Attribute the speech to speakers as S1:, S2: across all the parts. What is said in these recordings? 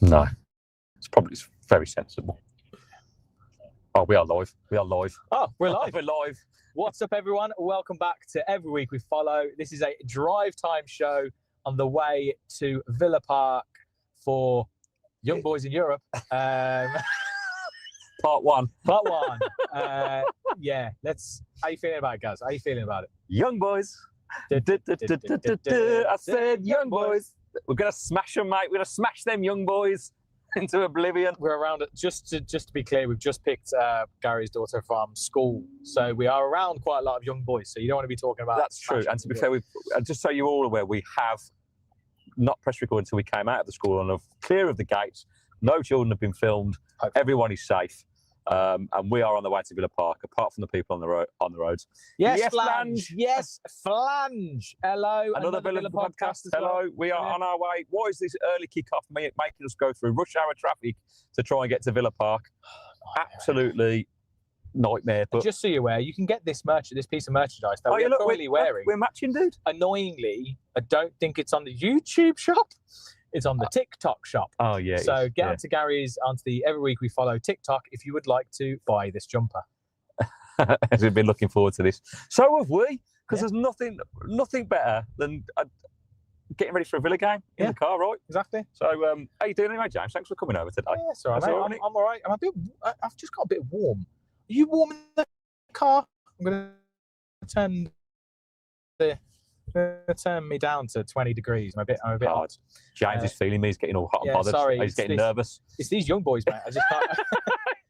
S1: No. It's very sensible. Oh, we are live. We are live.
S2: Oh, we're live.
S1: We're live.
S2: What's up, everyone? Welcome back to Every Week We Follow. This is a drive time show on the way to Villa Park for Young Boys in Europe.
S1: Part one.
S2: Part one. Yeah, how you feeling about it, guys? How you feeling about it?
S1: Young Boys. I said Young Boys. We're going to smash them, mate. We're going to smash them Young Boys into oblivion.
S2: We're around it. Just to be clear, we've just picked Gary's daughter from school, so we are around quite a lot of young boys. So you don't want to be talking about.
S1: That's true. And to be fair, just so you're all aware, we have not press record until we came out of the school and clear of the gates. No children have been filmed. Hopefully. Everyone is safe. And we are on the way to Villa Park, apart from the people on the roads.
S2: Yes, Flange. Yes, Flange. Hello.
S1: Another Villa podcast. Hello.
S2: Well.
S1: We are on our way. What is this early kick-off making us go through rush hour traffic to try and get to Villa Park? Absolutely nightmare. But
S2: just so you're aware, you can get this piece of merchandise that we're currently wearing.
S1: We're matching, dude.
S2: Annoyingly, I don't think it's on the YouTube shop. It's on the TikTok shop.
S1: Oh, yeah.
S2: So get onto the Every Week We Follow TikTok if you would like to buy this jumper.
S1: We've been looking forward to this. So have we, because there's nothing better than getting ready for a Villa game in the car, right?
S2: Exactly.
S1: So how you doing anyway, James? Thanks for coming over today.
S2: Yeah, it's all right, mate. I'm all right. I've just got a bit warm. Are you warm in the car? I'm going to turn me down to 20 degrees. I'm a bit hot.
S1: James is feeling me. He's getting all hot and bothered.
S2: Sorry,
S1: he's getting nervous.
S2: It's these young boys, mate. I just can't.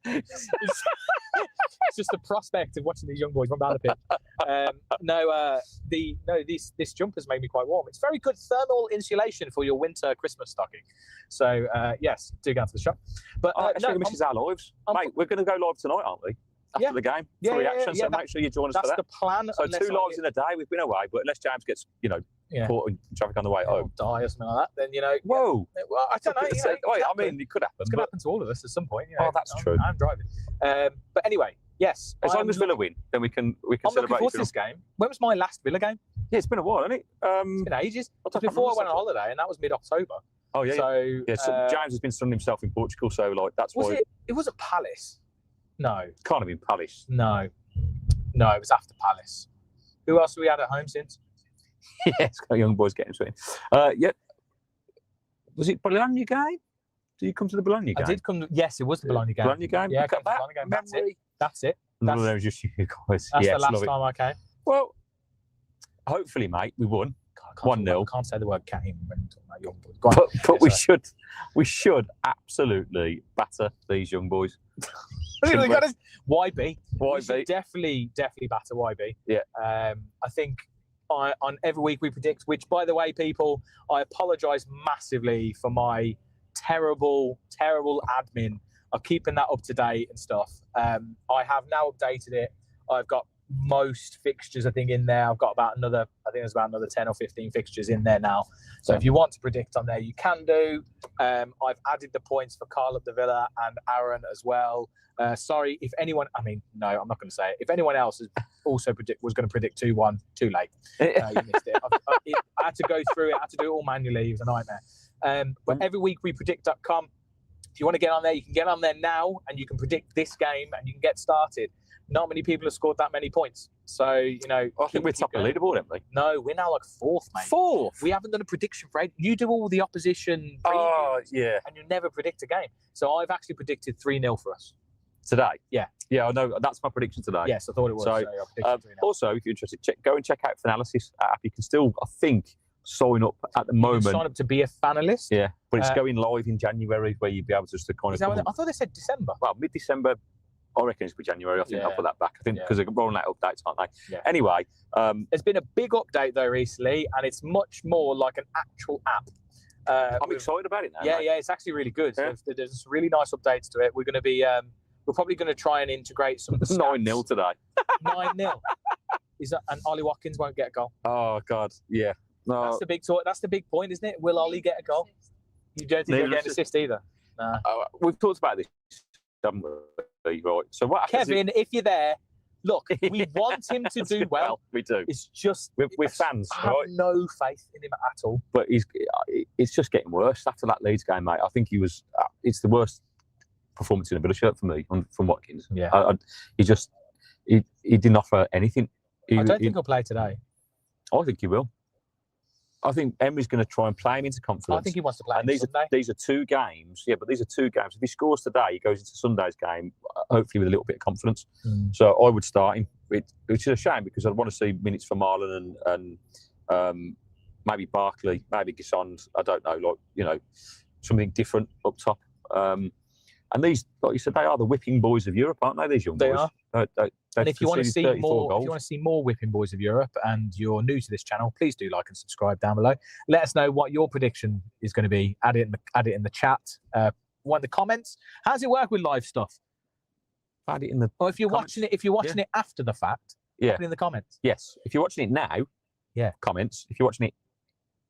S2: It's just the prospect of watching these young boys run down the pitch. This jumper's made me quite warm. It's very good thermal insulation for your winter Christmas stocking. So yes, do go to the shop. But
S1: this is our lives, mate. We're going to go live tonight, aren't we? After the game, for reaction. So make sure you join us for that.
S2: That's the plan.
S1: So 2 lives in a day. We've been away, but unless James gets, caught in traffic on the way home,
S2: die or something like that, then
S1: Whoa.
S2: Well, I don't know.
S1: It could happen.
S2: It's going to happen to all of us at some point.
S1: Oh, that's true.
S2: I'm driving. But anyway, yes.
S1: As long as Villa win, then we can celebrate.
S2: This game. When was my last Villa game?
S1: Yeah, it's been a while, hasn't it?
S2: It's been ages. Before I went on holiday, and that was mid-October.
S1: Oh yeah. So James has been sunning himself in Portugal, so that's why.
S2: It wasn't Palace. No.
S1: Can't have been Palace.
S2: No, it was after Palace. Who else have we had at home since?
S1: Yeah, it's got Young Boys getting sweating. Yeah. Was it Bologna game? Did you come to the Bologna game?
S2: I did come. Yes, it was the Bologna game.
S1: Bologna game?
S2: Yeah, I came to the Bologna game. That's it.
S1: None of them was just you guys.
S2: That's the last time I came.
S1: Well, hopefully, mate, we won. 1-0.
S2: I can't say the word came when talking about Young Boys.
S1: But we should absolutely batter these Young Boys.
S2: YB. We should definitely batter YB.
S1: Yeah.
S2: I think on Every Week We Predict, which, by the way, people, I apologise massively for my terrible admin of keeping that up to date and stuff. I have now updated it. I've got most fixtures, I think, in there. I've got there's about another 10 or 15 fixtures in there now. So if you want to predict on there, you can do. I've added the points for Carl at the Villa and Aaron as well. Sorry, if anyone, no, I'm not going to say it. If anyone else was going to predict 2-1, too late. You missed it. I had to go through it. I had to do it all manually. It was a nightmare. But everyweekwepredict.com. If you want to get on there, you can get on there now and you can predict this game and you can get started. Not many people have scored that many points. So,
S1: I think we're top of the leaderboard, haven't we?
S2: No, we're now like 4th, mate.
S1: 4th?
S2: We haven't done a prediction for you do all the opposition previews.
S1: Oh, yeah.
S2: And you never predict a game. So I've actually predicted 3-0 for us.
S1: Today?
S2: Yeah.
S1: Yeah, I know. That's my prediction today.
S2: Yes, I thought it was.
S1: So also, if you're interested, go and check out Finalysis app. You can still, I think, sign up at the moment.
S2: Sign up to be a fanalist?
S1: Yeah, but it's going live in January where you'll be able to just kind of...
S2: I thought they said December.
S1: Well, mid-December. I reckon it's be January. I think I'll put that back. I think because they're rolling out updates, aren't they?
S2: Yeah.
S1: Anyway.
S2: There's been a big update, though, recently, and it's much more like an actual app.
S1: I'm excited about it now.
S2: Yeah, it's actually really good. Yeah. So there's some really nice updates to it. We're going to be... we're probably going to try and integrate some of the stats.
S1: 9-0 today.
S2: 9-0. And Ollie Watkins won't get a goal.
S1: Oh, God. Yeah. No.
S2: That's the big talk. That's the big point, isn't it? Will Ollie get a goal? You don't think he'll get an assist either? Nah.
S1: We've talked about this, haven't we? Right. So what happens
S2: Kevin, if you're there, Look, we want him to do well.
S1: We do.
S2: It's just
S1: We're fans.
S2: I have no faith in him at all.
S1: But it's just getting worse after that Leeds game, mate. I think he was. It's the worst performance in a Villa shirt for me from Watkins.
S2: Yeah.
S1: He didn't offer anything.
S2: I don't think he'll play today.
S1: I think he will. I think Emery's going to try and play him into confidence.
S2: I think he wants to play
S1: and these are 2 games. Yeah, but these are 2 games. If he scores today, he goes into Sunday's game, hopefully with a little bit of confidence. So I would start him, which is a shame because I'd want to see minutes for Malen and maybe Barkley, maybe Guessand. I don't know, something different up top. And these, like you said, they are the whipping boys of Europe, aren't they? These young boys.
S2: They are. And if you want to see more whipping boys of Europe, and you're new to this channel, please do like and subscribe down below. Let us know what your prediction is going to be. Add it in the chat. One in the comments. How does it work with live stuff?
S1: Add it in the.
S2: Or if you're watching it after the fact, put it in the comments.
S1: Yes. If you're watching it now, comments. If you're watching it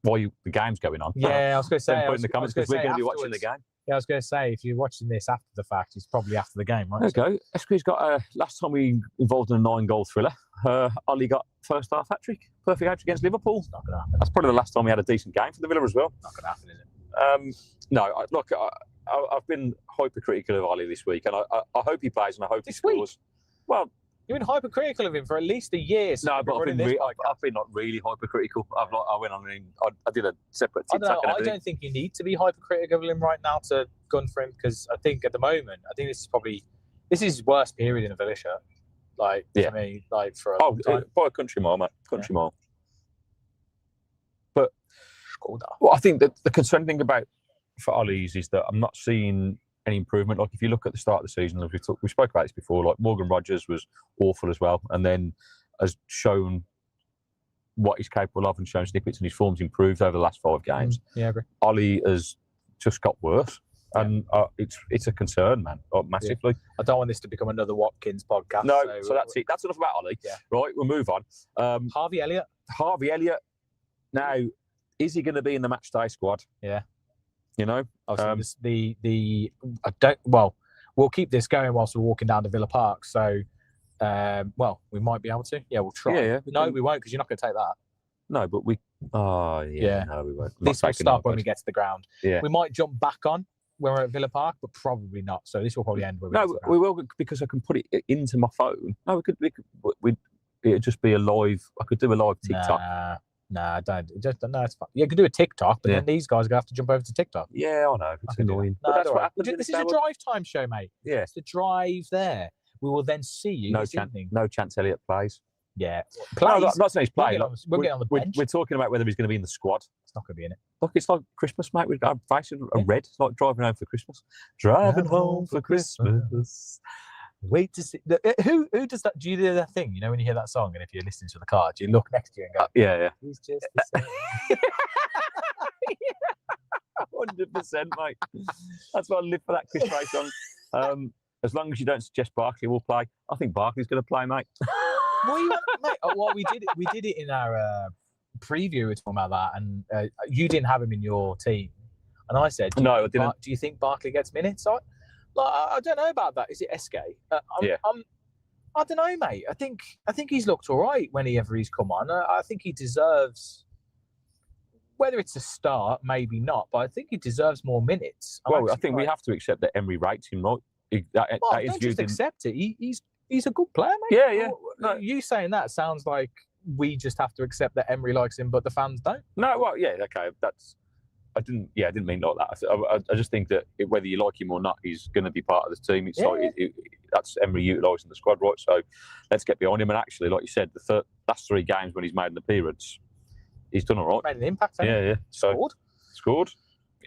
S1: while the game's going on,
S2: I was going to say,
S1: put in the comments because we're going to be watching the game.
S2: Yeah, I was going to say, if you're watching this after the fact, it's probably after the game, right?
S1: There you go. SQ's got, last time we involved in a 9-goal thriller, Ollie got first half hat-trick, perfect hat-trick against Liverpool.
S2: It's not going to happen.
S1: That's probably the last time we had a decent game for the Villa as well.
S2: Not going to happen, is it?
S1: No, look, I've been hypercritical of Ollie this week, and I hope he plays and I hope he scores. Well,
S2: you've been hypercritical of him for at least a year.
S1: No, but I've been not really hypercritical. I went on and I did a separate TikTok.
S2: I don't think you need to be hypercritical of him right now to gun for him, because I think at the moment, this is his worst period in a Villa shirt. For me, for a long time.
S1: By a country mile, mate. Country mile. But I think that the concerning thing for Ollie's is that I'm not seeing any improvement. Like if you look at the start of the season, as we spoke about this before, like Morgan Rogers was awful as well, and then has shown what he's capable of and shown snippets, and his form's improved over the last 5 games.
S2: Yeah, I agree.
S1: Ollie has just got worse, and it's a concern, man, massively.
S2: Yeah. I don't want this to become another Watkins podcast.
S1: No, so that's it. That's enough about Ollie. Yeah. Right, we'll move on.
S2: Harvey Elliott. Now, is he going to be in the match day squad? Yeah. We'll keep this going whilst we're walking down to Villa Park. So, we might be able to. Yeah, we'll try.
S1: Yeah.
S2: No, we won't, because you're not going to take that.
S1: No, but we. Oh, yeah. No, we won't.
S2: This will stop when we get to the ground.
S1: Yeah.
S2: We might jump back on when we're at Villa Park, but probably not. So this will probably end.
S1: We will, because I can put it into my phone. No, it'd just be a live. I could do a live TikTok.
S2: Nah, don't. No, it's fine. You can do a TikTok, but then these guys are going to have to jump over to TikTok.
S1: Yeah, I know. It's annoying.
S2: No, but that's what happens. This is a drive time show, mate.
S1: Yeah.
S2: It's the drive there. We will then see you this evening.
S1: No chance Elliott plays.
S2: Yeah.
S1: No, not saying he's playing.
S2: We'll get on the bench.
S1: We're talking about whether he's going to be in the squad.
S2: It's not going to be in it.
S1: Look, it's like Christmas, mate. We've got faces are red. It's like driving home for Christmas. Driving home for Christmas.
S2: Wait to see. Who does that? Do you do that thing? When you hear that song, and if you're listening to the car, do you look next to you and go,
S1: yeah.
S2: He's just the same.
S1: 100%, mate. That's why I live for that Chris Ray song. As long as you don't suggest Barkley will play, I think Barkley's going to play, mate.
S2: We did it in our preview. We were talking about that, and you didn't have him in your team, and I said,
S1: "No, I didn't."
S2: Do you think Barkley gets minutes? I don't know about that. Is it SK? I don't know, mate. I think he's looked all right whenever he's come on. I think he deserves. Whether it's a start, maybe not, but I think he deserves more minutes.
S1: I think we have to accept that Emery rates him, right?
S2: Don't just accept it. He's a good player, mate.
S1: Yeah.
S2: No, you saying that sounds like we just have to accept that Emery likes him, but the fans don't.
S1: No, well, yeah, okay. I didn't mean like that. I just think that whether you like him or not, he's going to be part of the team. It's that's Emery utilising the squad, right? So let's get behind him. And actually, like you said, the last 3 games when he's made an appearance, he's done all right.
S2: Made an impact.
S1: Yeah. Scored.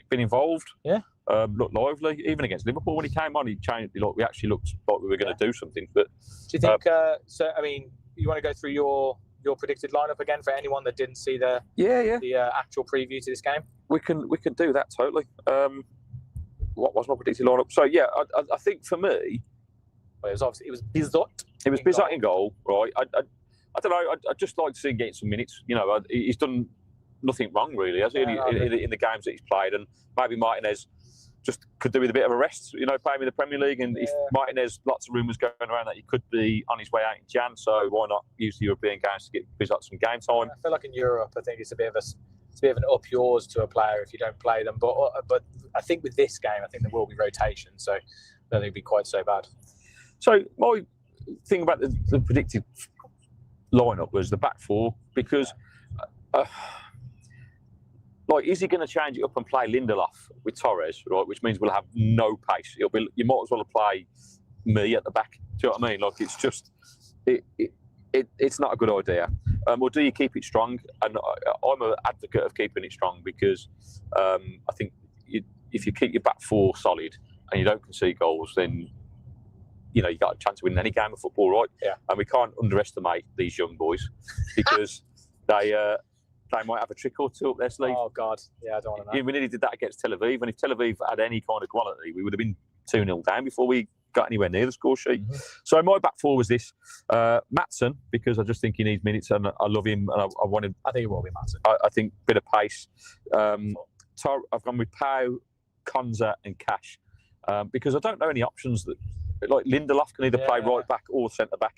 S1: Been involved.
S2: Yeah.
S1: Looked lively. Even against Liverpool when he came on, he changed. We actually looked like we were going to do something. But
S2: do you think? You want to go through your predicted lineup again for anyone that didn't see the actual preview to this game?
S1: We can do that totally. What was my predicted lineup? So I think for me,
S2: it was Bizot.
S1: It was Bizot in goal, right? I don't know. I just like to see him getting some minutes. He's done nothing wrong really, has he? In the games that he's played, and maybe Martinez just could do with a bit of a rest, playing in the Premier League. And if Martinez, lots of rumours going around that he could be on his way out in Jan, so why not use the European games to get some game time?
S2: I feel like in Europe, I think it's a bit of an up yours to a player if you don't play them. But I think with this game, I think there will be rotation, so I don't think it'd be quite so bad.
S1: So my thing about the predicted lineup was the back four, because is he going to change it up and play Lindelof with Torres, right? Which means we'll have no pace. You might as well play me at the back. Do you know what I mean? It's just it's not a good idea. Or do you keep it strong? And I'm an advocate of keeping it strong, because I think if you keep your back four solid and you don't concede goals, then you got a chance of winning any game of football, right?
S2: Yeah.
S1: And we can't underestimate these young boys, because they might have a trick or two up their sleeve.
S2: Oh God, yeah, I don't want to know.
S1: We nearly did that against Tel Aviv, and if Tel Aviv had any kind of quality, we would have been 2-0 down before we got anywhere near the score sheet.
S2: Mm-hmm.
S1: So my back four was this: Maatsen, because I just think he needs minutes, and I love him, and I want him.
S2: I think it will be Maatsen.
S1: I think bit of pace. I've gone with Pau, Konza, and Cash, because I don't know any options that Lindelof can either play right back or centre back.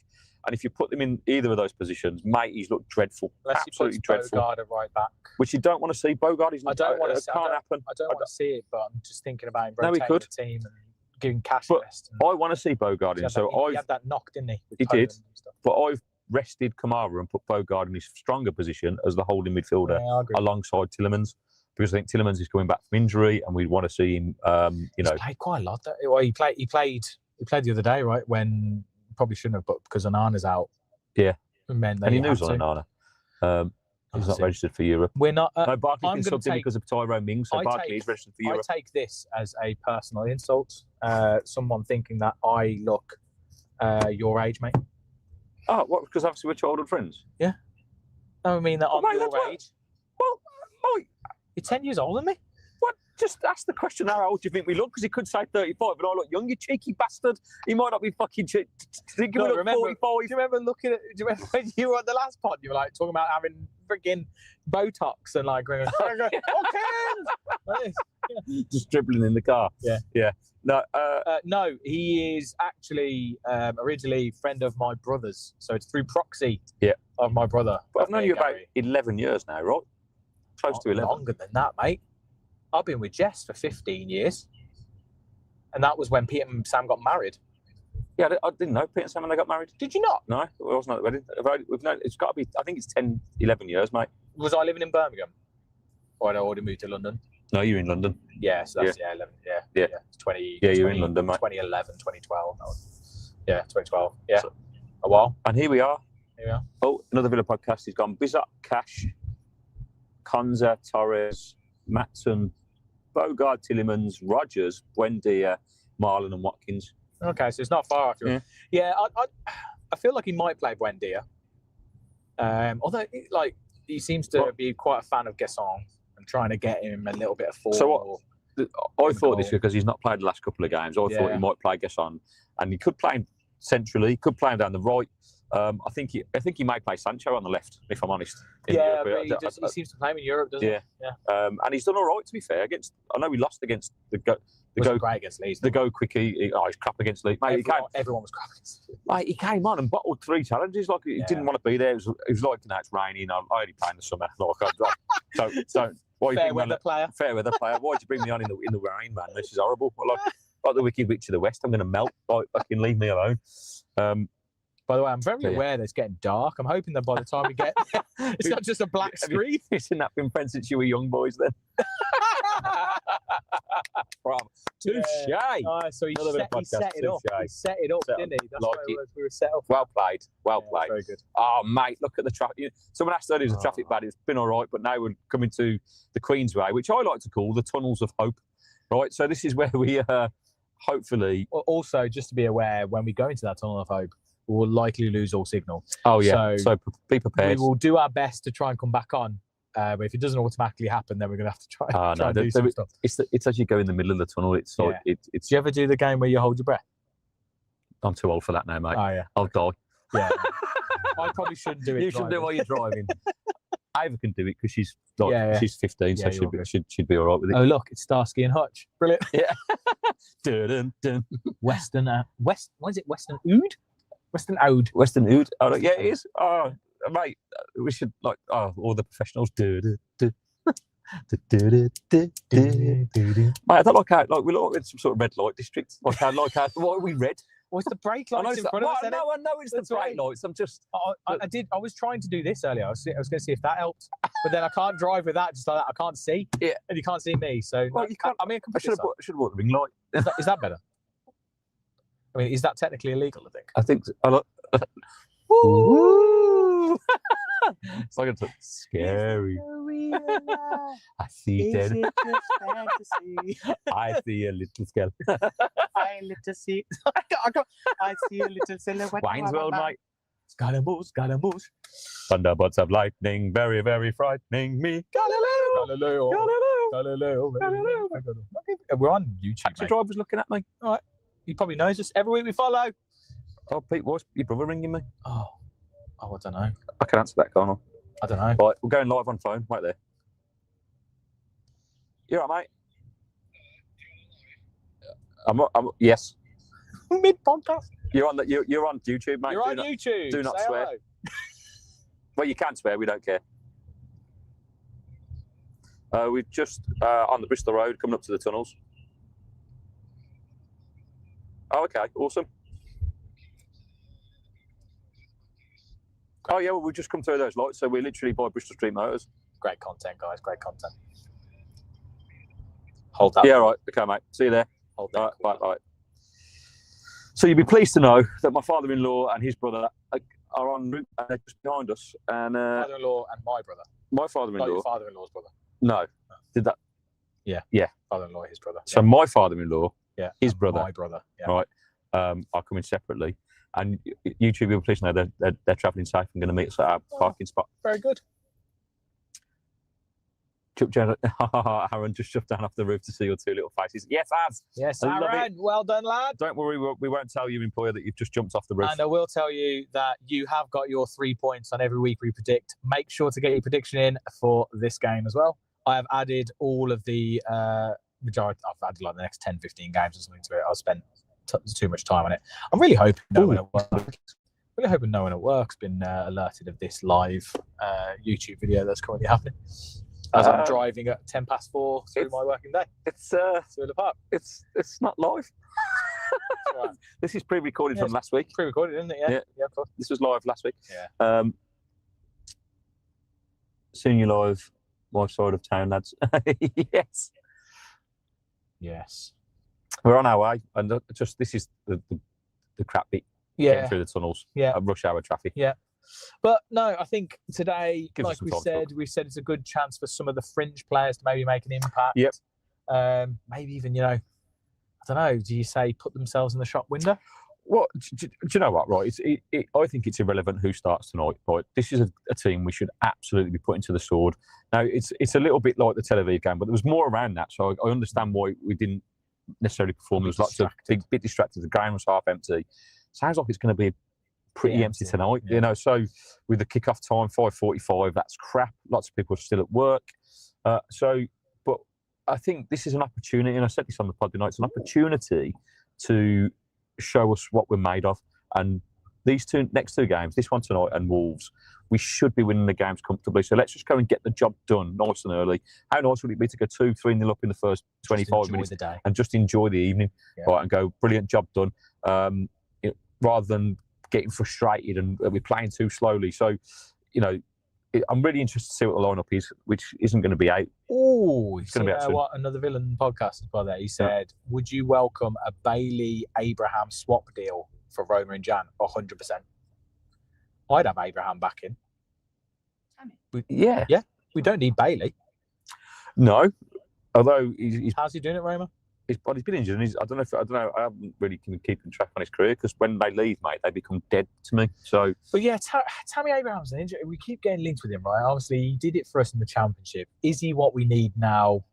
S1: And if you put them in either of those positions, mate, he's looked dreadful.
S2: Unless
S1: absolutely
S2: he puts
S1: dreadful.
S2: Bogard at right back,
S1: which you don't want to see. Bogard is.
S2: I don't want to.
S1: Can't happen.
S2: I don't want to see it, but I'm just thinking about him
S1: No, he
S2: rotating
S1: could.
S2: the team and giving Cash
S1: But
S2: rest.
S1: I want to see Bogard in.
S2: He had that knock, didn't he?
S1: He did. But I've rested Kamara and put Bogard in his stronger position as the holding midfielder alongside Tielemans, because I think Tielemans is coming back from injury, and we want to see him.
S2: He's played quite a lot. Well, he played the other day, right? When probably shouldn't have, but because Onana's out.
S1: Yeah,
S2: and
S1: he knows on Onana. He's not registered for Europe.
S2: We're not.
S1: No, Barkley's been subbed in because of Tyrone Mings, so Barkley is registered for Europe.
S2: I take this as a personal insult. Someone thinking that I look your age, mate.
S1: Oh, what? Because obviously we're childhood friends.
S2: Yeah. No, I mean that I'm your age.
S1: Well,
S2: you're 10 years older than me.
S1: What? Just ask the question, how old do you think we look? Because he could say 35, but I look young, you cheeky bastard. He might not be fucking thinking we look 45.
S2: Do you remember when you were on the last pod, you were talking about having freaking Botox and going,
S1: just dribbling in the car.
S2: Yeah.
S1: No,
S2: no, he is actually originally a friend of my brother's, so it's through proxy of my brother.
S1: But I've known you about 11 years now, right? Close to 11.
S2: Longer than that, mate. I've been with Jess for 15 years. And that was when Pete and Sam got married.
S1: Yeah, I didn't know Pete and Sam when they got married.
S2: Did you not?
S1: No, it wasn't at the wedding. We've known, it's got to be, I think it's 10, 11 years, mate.
S2: Was I living in Birmingham? Or had I already moved to London?
S1: No, you're in London.
S2: Yeah, so that's 11. Yeah. It's 20.
S1: Yeah, you're in London, mate.
S2: 2011, 2012. Yeah, 2012. Yeah, so, a while.
S1: And here we are. Oh, another Villa podcast. He's gone Bizot, Cash, Konza, Torres, Maatsen, Bogard, Tielemans, Rogers, Buendia, Malen, and Watkins.
S2: Okay, so it's not far after. Yeah, I feel like he might play Buendia. Although, he seems to be quite a fan of Guessand and trying to get him a little bit of form.
S1: So I thought this because he's not played the last couple of games. I thought he might play Guessand, and he could play him centrally. He could play him down the right. I think he may play Sancho on the left, if I'm honest.
S2: Yeah, but he seems to play him in Europe, doesn't he?
S1: Yeah. And he's done all right, to be fair. I know he lost against
S2: great against Leeds.
S1: The go quickie. He's crap against Leeds. Mate,
S2: everyone was crap against Leeds.
S1: Mate, he came on and bottled 3 challenges. He didn't want to be there. It was like, it's raining. I only play in the summer. Don't.
S2: Fair weather player.
S1: Fair weather player. Why'd you bring me on in the rain, man? This is horrible. Like the Wicked Witch of the West. I'm going to melt. Fucking leave me alone.
S2: By the way, I'm very aware that it's getting dark. I'm hoping that by the time we get there, it's not just a black screen.
S1: Isn't that been friends since you were young boys then? Touche.
S2: So he set it up. He set it up, didn't he? That's why we were set up.
S1: Well played.
S2: Very good.
S1: Oh, mate, look at the traffic. Someone asked earlier, is the traffic bad? It's been all right, but now we're coming to the Queensway, which I like to call the Tunnels of Hope. Right, so this is where we hopefully...
S2: Also, just to be aware, when we go into that Tunnel of Hope, we will likely lose all signal.
S1: Oh, yeah. So be prepared.
S2: We will do our best to try and come back on. But if it doesn't automatically happen, then we're going to have to try and do some stuff.
S1: It's as you go in the middle of the tunnel. It's like it's.
S2: Do you ever do the game where you hold your breath?
S1: I'm too old for that now, mate.
S2: Oh, yeah.
S1: I'll die.
S2: Yeah. I probably shouldn't do it.
S1: You shouldn't do it while you're driving. Ava can do it because she's like she's 15, so she'd be all right with it.
S2: Oh look, it's Starsky and Hutch. Brilliant.
S1: Yeah. Dun, dun.
S2: Western what is it? Western Oud? Western Oud.
S1: Western Oud. Oh, yeah, it is. Oh, mate, we should like all the professionals. Mate, I don't like how we look in some sort of red light district. Like how why are we red?
S2: Well, it's the brake lights in front of us.
S1: No, I know it's the brake lights. I'm just.
S2: I was trying to do this earlier. I was going to see if that helped, but then I can't drive with that. Just like that, I can't see.
S1: Yeah,
S2: and you can't see me. So
S1: you can't. I should have bought the ring light.
S2: Is that better? I mean, is that technically illegal?
S1: I think. Woo! It's like it's scary. I see dead. I see a little skeleton.
S2: I see a little silhouette.
S1: Wine's World, mate.
S2: Scaramouche.
S1: Thunderbolts of lightning, very, very frightening me. Galileo.
S2: We're on YouTube.
S1: Taxi driver's looking at me.
S2: All right. He probably knows us. Every week we follow.
S1: Oh, Pete, what's your brother ringing me?
S2: Oh, I don't know.
S1: I can answer that, can't I?
S2: I don't know.
S1: Right, we're going live on phone. Wait there. You all right, mate? Yes.
S2: Mid podcast.
S1: You're on YouTube, mate.
S2: You're on YouTube.
S1: Do not swear.
S2: Hello.
S1: Well, you can swear. We don't care. We're just on the Bristol Road, coming up to the tunnels. Oh, okay, awesome. Oh yeah, well, we've just come through those lights, so we're literally by Bristol Street Motors.
S2: Great content, guys. Great content. Hold that.
S1: Yeah, right. Okay, mate. See you there.
S2: Hold that.
S1: Right. So you'll be pleased to know that my father-in-law and his brother are en route and they're just behind us. And
S2: father-in-law and my brother.
S1: My father-in-law.
S2: Not your father-in-law's brother.
S1: No. Did that?
S2: Yeah.
S1: Yeah.
S2: Father-in-law, his brother.
S1: So my father-in-law, his brother.
S2: My brother. Yeah.
S1: Right. Are coming separately. And YouTube will please know they're travelling safe and going to meet us at our parking spot.
S2: Very good.
S1: Aaron just shoved down off the roof to see your two little faces. Yes, Az.
S2: Yes, Aaron. Well done, lad.
S1: Don't worry, we won't tell your employer that you've just jumped off the roof.
S2: And I will tell you that you have got your 3 points on every week we predict. Make sure to get your prediction in for this game as well. I have added all of the majority. I've added like the next 10, 15 games or something to it. I've spent too much time on it. I'm really hoping no one at work's been alerted of this live YouTube video that's currently happening. As I'm driving at 4:10 through my working day.
S1: It's
S2: through the park.
S1: It's not live. Right. This is pre-recorded from last week.
S2: Pre-recorded, isn't it? Yeah, of course.
S1: This was live last week.
S2: Yeah.
S1: Seeing you live, my side of town, lads.
S2: Yes.
S1: We're on our way, and this is the crap bit. Getting through the tunnels.
S2: Yeah.
S1: Rush hour traffic.
S2: Yeah. But no, I think today, like we said it's a good chance for some of the fringe players to maybe make an impact.
S1: Yep.
S2: Maybe even, I don't know, do you say put themselves in the shop window?
S1: Well, do you know what, right? I think it's irrelevant who starts tonight. Right? This is a team we should absolutely be putting to the sword. Now, it's a little bit like the Tel Aviv game, but there was more around that, so I understand why we didn't necessarily perform. There was lots of bit distracted. The ground was half empty. Sounds like it's going to be pretty empty tonight, so with the kick-off time 5:45, that's crap. Lots of people are still at work, but I think this is an opportunity, and I said this on the pod tonight, it's an opportunity to show us what we're made of. And these next two games, this one tonight and Wolves, we should be winning the games comfortably, so let's just go and get the job done nice and early. How nice would it be to go 2-3-0 up in the first 25 minutes and just enjoy the evening, right, and go, brilliant, job done, rather than getting frustrated and we're playing too slowly. So, I'm really interested to see what the lineup is, which isn't going to be out.
S2: Oh, it's going to be out soon. What another villain podcast by there. He said, "Would you welcome a Bailey Abraham swap deal for Roma and Jan?" 100%. I'd have Abraham back in. Yeah. We don't need Bailey.
S1: No, although
S2: how's he doing at Roma?
S1: His body's been injured, and I don't know. I haven't really been keeping track on his career because when they leave, mate, they become dead to me. So,
S2: but yeah, Tammy Abraham's an injury. We keep getting linked with him, right? Obviously, he did it for us in the Championship. Is he what we need now?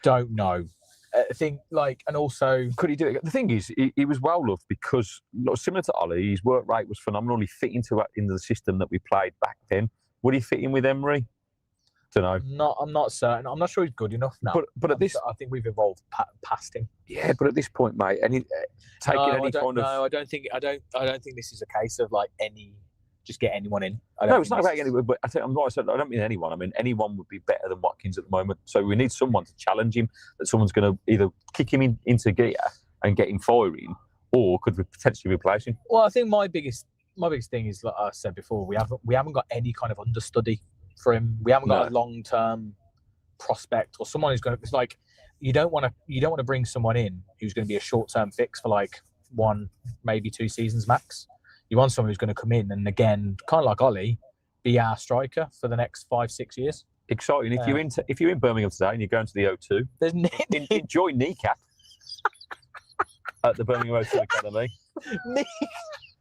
S2: Don't know. I think, and also,
S1: could he do it? The thing is, he was well loved because, similar to Ollie, his work rate was phenomenal. He fit into the system that we played back then. Would he fit in with Emery? Don't know.
S2: I'm not certain. I'm not sure he's good enough now.
S1: But at this,
S2: I think we've evolved past him.
S1: Yeah, but at this point, mate, I
S2: don't think this is a case of like just get anyone in.
S1: No, it's not about anyone. But I don't mean anyone. I mean anyone would be better than Watkins at the moment. So we need someone to challenge him. That someone's going to either kick him into gear and get him firing, or could potentially replace him.
S2: Well, I think my biggest thing is, like I said before, we haven't got any kind of understudy for him. We haven't got a long-term prospect or someone who's going to. It's like you don't want to bring someone in who's going to be a short-term fix for like 1, maybe 2 seasons max. You want someone who's going to come in and again, kind of like Ollie, be our striker for the next 5-6 years.
S1: Exciting. If you're in Birmingham today and you're going to the O2, enjoy Kneecap at the Birmingham O2 Academy.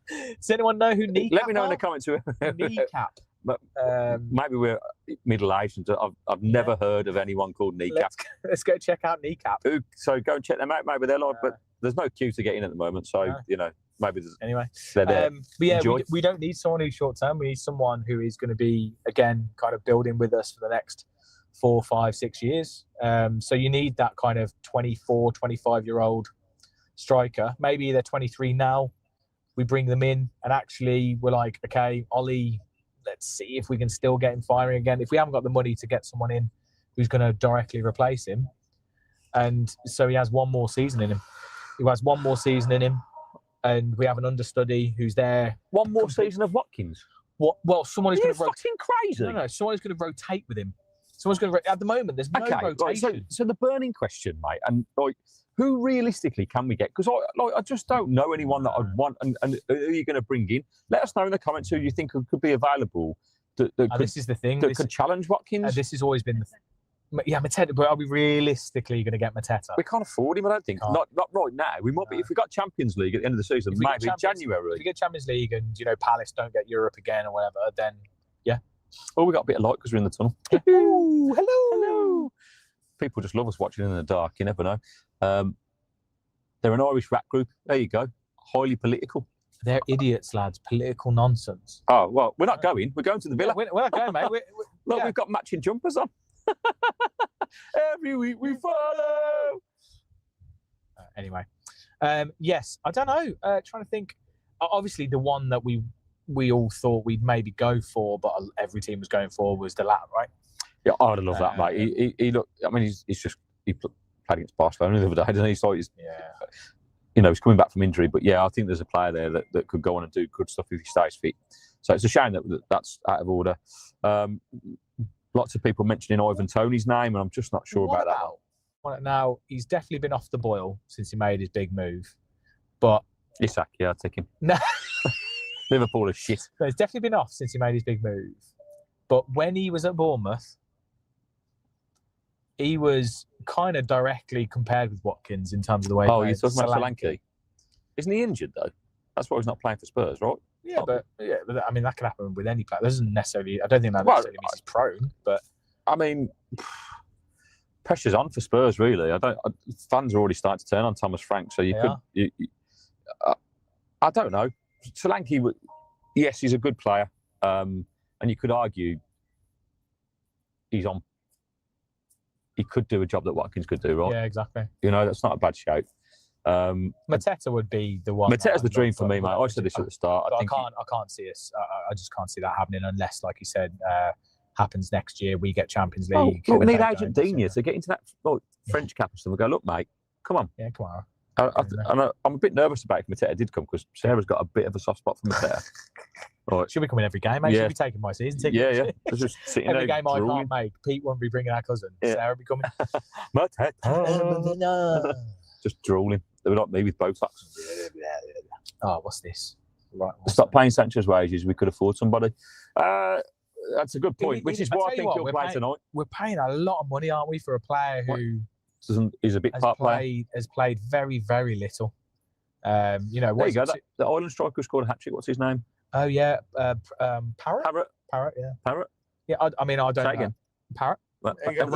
S2: Does anyone know who Kneecap?
S1: Let me know in the comments.
S2: Kneecap.
S1: Maybe we're middle-aged. I've never heard of anyone called Kneecap.
S2: Let's go check out Kneecap.
S1: So go and check them out. Maybe they're live, but there's no queue to get in at the moment. So maybe
S2: anyway.
S1: They're there.
S2: But yeah, we don't need someone who's short-term. We need someone who is going to be again kind of building with us for the next 4, 5, 6 years. So you need that kind of 24, 25-year-old striker. Maybe they're 23 now. We bring them in and actually we're like, okay, Ollie, let's see if we can still get him firing again. If we haven't got the money to get someone in who's going to directly replace him. And so he has one more season in him. And we have an understudy who's there.
S1: One more season of Watkins?
S2: What? Well, someone who's going to
S1: fucking crazy.
S2: No, someone who's going to rotate with him. Someone's going to... At the moment, there's no rotation.
S1: Right, so the burning question, mate, and like, who realistically can we get? Because I just don't know anyone that I'd want. And who are you going to bring in? Let us know in the comments who you think could be available.
S2: This is the thing.
S1: That could challenge Watkins.
S2: This has always been the thing. Yeah, Mateta, but are we realistically going to get Mateta?
S1: We can't afford him, I don't think. Not right now. We might be, if we got Champions League at the end of the season, maybe January.
S2: If we get Champions League and, Palace don't get Europe again or whatever, then, yeah.
S1: Oh, we got a bit of light because we're in the tunnel. Hello. People just love us watching in the dark. You never know. They're an Irish rap group. There you go. Highly political.
S2: They're idiots, lads. Political nonsense.
S1: Oh, well, we're not going. We're going to the Villa.
S2: We're not going, mate.
S1: We've got matching jumpers on. Every week we follow.
S2: Anyway, yes, I don't know. Trying to think. Obviously, the one that we all thought we'd maybe go for, but every team was going for was the latter, right?
S1: Yeah, I'd love that, mate. He looked. I mean, he played against Barcelona the other day, didn't he? So he's coming back from injury, but yeah, I think there's a player there that could go on and do good stuff if he stays fit. So it's a shame that's out of order. Lots of people mentioning Ivan Toney's name, and I'm just not sure about that.
S2: Now, he's definitely been off the boil since he made his big move. But
S1: Isak, yeah, I'll take him.
S2: No.
S1: Liverpool is shit.
S2: No, he's definitely been off since he made his big move. But when he was at Bournemouth, he was kind of directly compared with Watkins in terms of the way.
S1: Oh, you're talking about Solanke? Isn't he injured though? That's why he's not playing for Spurs, right?
S2: Yeah, but I mean that can happen with any player. That doesn't necessarily. I don't think that necessarily means he's prone. But
S1: I mean, pressure's on for Spurs, really. Fans are already starting to turn on Thomas Frank, so I don't know. Solanke, yes, he's a good player, and you could argue he could do a job that Watkins could do, right?
S2: Yeah, exactly.
S1: That's not a bad shout.
S2: Mateta would be the one.
S1: Mateta's the dream for me, mate. I said this at the start.
S2: I can't see us. I just can't see that happening unless, like you said, happens next year. We get Champions League.
S1: We need Argentina to get into that French capital. We go, look, mate, come on.
S2: Yeah, come on.
S1: I'm a bit nervous about if Mateta did come because Sarah's got a bit of a soft spot for Mateta.
S2: Right. She'll be coming every game, mate. She'll be taking my season ticket.
S1: Yeah. Just sitting
S2: every
S1: there
S2: game I can't make. Pete won't be bringing our cousin.
S1: Yeah.
S2: Sarah will be coming.
S1: Mateta. Just drooling. They were like me with Botox.
S2: Oh, what's this? Right.
S1: Stop paying Sancho's wages. We could afford somebody. That's a good point, which is why I think he'll play tonight.
S2: We're paying a lot of money, aren't we, for a player who
S1: is a bit part player.
S2: Has played very, very little. There you go.
S1: The Ireland striker who scored a hat-trick. What's his name?
S2: Oh, yeah. Parrott?
S1: Parrott,
S2: yeah.
S1: Parrott?
S2: Yeah, I don't know.
S1: Again.
S2: Parrott?
S1: Again.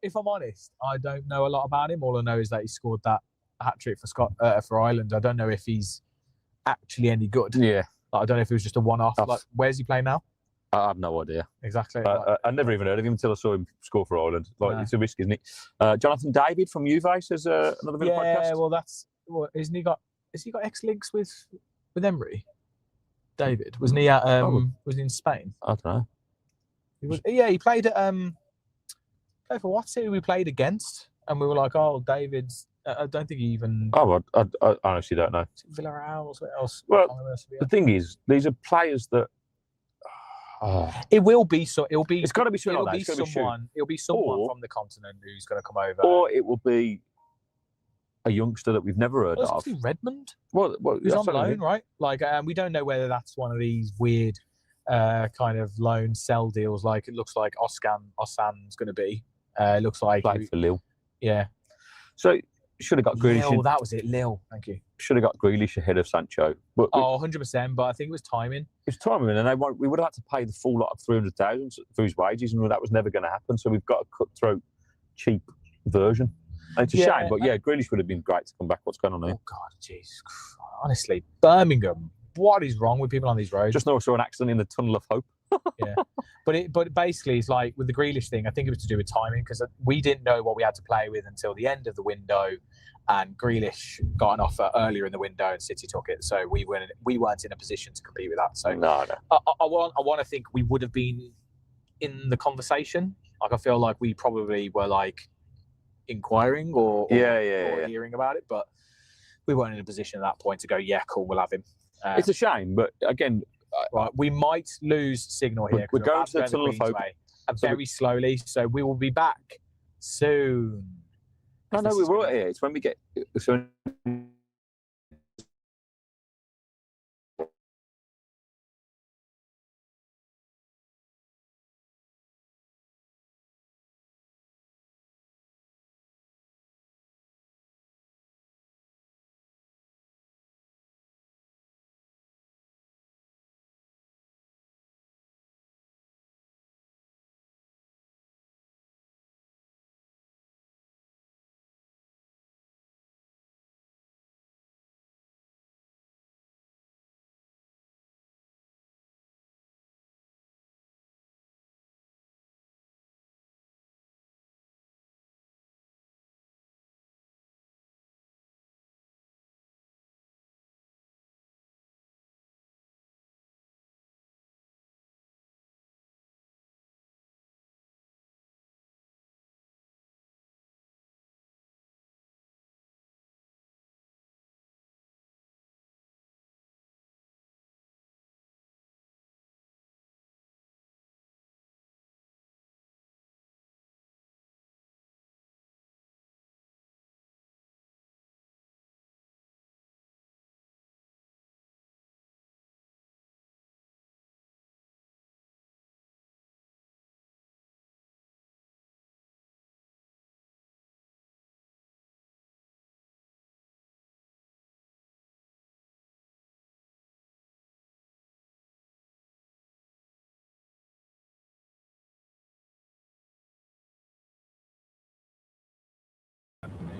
S2: If I'm honest, I don't know a lot about him. All I know is that he scored that hat-trick for Ireland. I don't know if he's actually any good.
S1: Yeah.
S2: Like, I don't know if it was just a one-off.
S1: Off.
S2: Like, where's he playing now?
S1: I have no idea.
S2: Exactly.
S1: I never even heard of him until I saw him score for Ireland. Like,
S2: No.
S1: it's a risk, isn't it? Jonathan David from Juve says another Villa podcast.
S2: Yeah, well, that's isn't he got? Has he got X-links with Emery? David, wasn't he at? Was he in Spain?
S1: I don't know.
S2: He played at played for what's it? We played against, and we were like, oh, David's. I don't think he even.
S1: Oh, I honestly don't know.
S2: Villarreal or something else.
S1: Well, the thing is, these are players that.
S2: It will be so. It'll be.
S1: It's got to be
S2: It'll be someone. It'll be someone from the continent who's going to come over.
S1: Or it will be a youngster that we've never heard of.
S2: Redmond.
S1: Well,
S2: who's on loan, right? Like, we don't know whether that's one of these weird kind of loan sell deals. Like, it looks like Ossan's going to be. It looks like
S1: played for Lille.
S2: Yeah.
S1: So should have got Grealish.
S2: Lille, that was it. Lille. Thank you.
S1: Should have got Grealish ahead of Sancho. But
S2: 100%. But I think it was timing.
S1: It's timing, and we would have had to pay the full lot of 300,000 for his wages, and that was never going to happen. So we've got a cutthroat, cheap version. And it's a shame, but Grealish would have been great to come back. What's going on here?
S2: Oh God, jeez. Honestly, Birmingham. What is wrong with people on these roads?
S1: Just saw an accident in the Tunnel of Hope.
S2: Yeah, but basically, it's like with the Grealish thing. I think it was to do with timing because we didn't know what we had to play with until the end of the window, and Grealish got an offer earlier in the window, and City took it. So we weren't in a position to compete with that. So
S1: no.
S2: I want to think we would have been in the conversation. Like, I feel like we probably were like inquiring or hearing about it, but we weren't in a position at that point to go, yeah, cool, we'll have him.
S1: It's a shame, but again,
S2: right, we might lose signal here.
S1: We're going to the Tunnel of Hope
S2: very slowly, so we will be back soon.
S1: No, we will here. It's when we get. So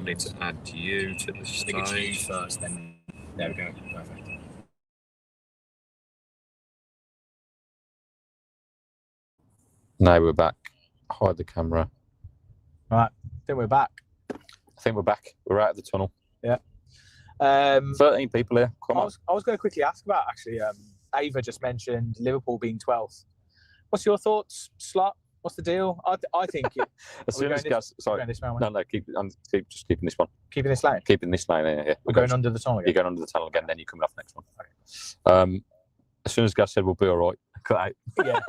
S3: need to add you to the stage.
S2: I think it's you first, then there we go. Perfect.
S1: Now we're back. Hide the camera.
S2: Right, I think we're back.
S1: We're out of the tunnel.
S2: Yeah.
S1: 13 people here. Come on.
S2: I was going to quickly ask about actually. Ava just mentioned Liverpool being 12th. What's your thoughts, Slot? What's the deal? I think
S1: as soon as gas. Sorry. No. Keep keeping this one.
S2: Keeping this lane.
S1: Keeping this lane. Yeah.
S2: We're going under the tunnel again.
S1: You're going under the tunnel again. Then you're coming off next one. Okay. As soon as Gas said we'll be all right, cut out.
S2: Yeah.